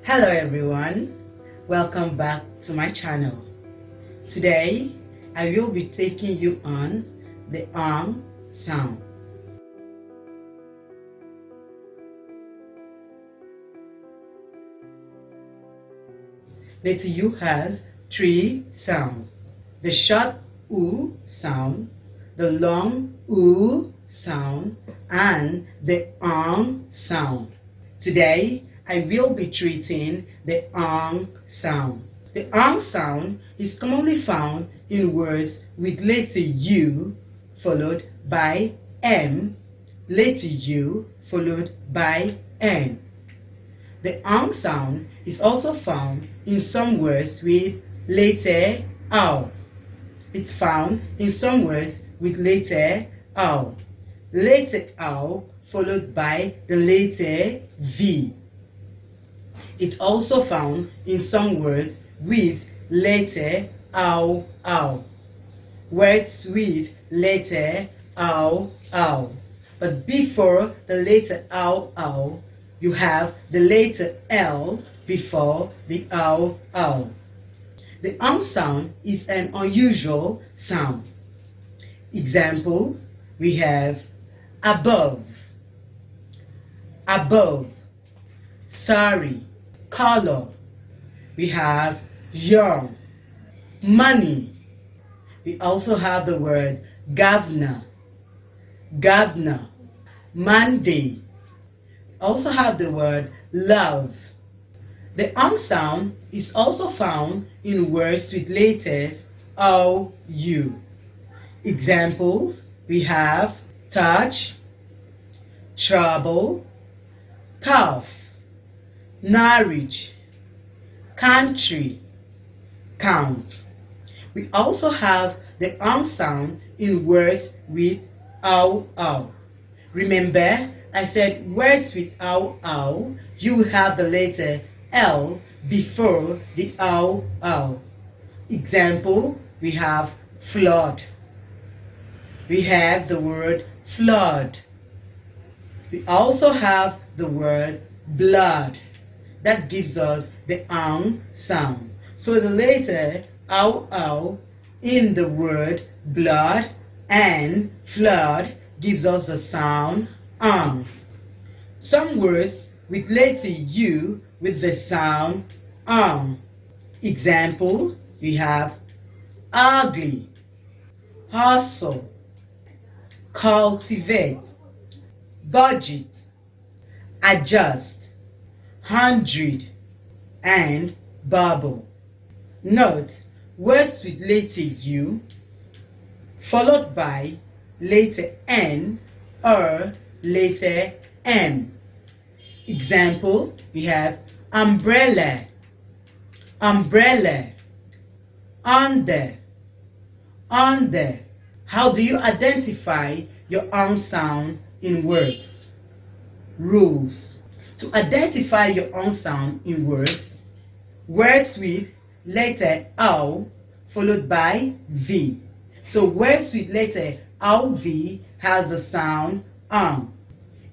Hello everyone, welcome back to my channel. Today I will be taking you on the ang sound. Letter U has three sounds: the short U sound, the long U sound, and the ang sound. Today I will be treating the ang sound. The ang sound is commonly found in words with letter U followed by M, letter U followed by N. The ang sound is also found in some words with letter O. It's found in some words with letter O. Letter O followed by the letter V. It's also found in some words with letter O. Words with letter O. But before the letter O, you have the letter L before the O. The ang sound is an unusual sound. Example, we have above, sorry, color. We have young, money. We also have the word governor, Monday. We also have the word love. The ang sound is also found in words with letters O, U. Examples, we have touch, trouble, tough, marriage, country, count. We also have the ang sound in words with O. Remember, I said words with O, you have the letter L before the O. Example, we have flood. We have the word flood. We also have the word blood. That gives us the ang sound. So the letter O in the word blood and flood gives us the sound ang. Some words with letter U with the sound ang. Example, we have ugly, hustle, cultivate, budget, adjust, 100, and bubble. Note, words with letter U followed by letter N or letter M. Example, we have umbrella, under. How do you identify your ang sound in words? Rules. To identify your ang sound in words with letter O followed by V. So words with letter OV has the sound ang.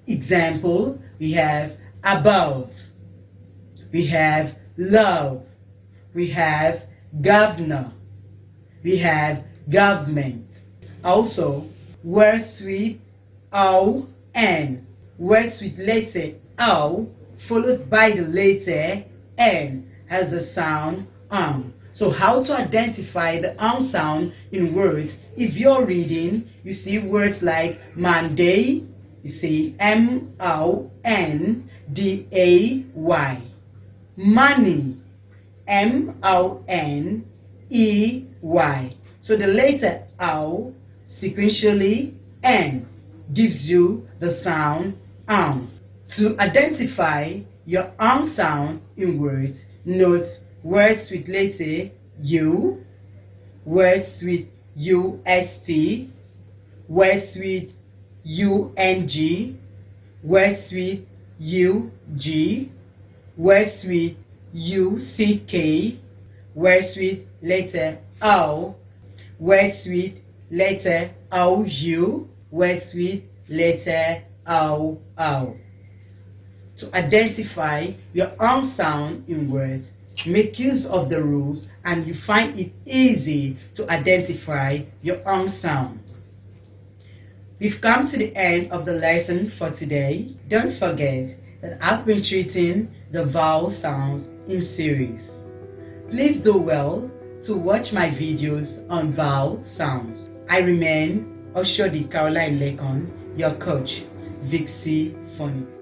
Example, we have above, we have love, we have governor, we have government. Also, words with O-N, words with letter O followed by the letter N has the sound ang. So how to identify the ang sound in words? If you're reading, you see words like Monday, you see M-O-N-D-A-Y. Money, M-O-N-E-Y. So the letter O sequentially N gives you the sound ang. To identify your ang sound in words, note words with letter U, words with UST, words with UNG, words with UG, words with UCK, words with letter O, words with letter OU, words with letter OO. To identify your own sound in words, make use of the rules and you find it easy to identify your own sound. We've come to the end of the lesson for today. Don't forget that I've been treating the vowel sounds in series. Please do well to watch my videos on vowel sounds. I remain Oshodi Caroline Lekon, your coach, Vick-C Phonics.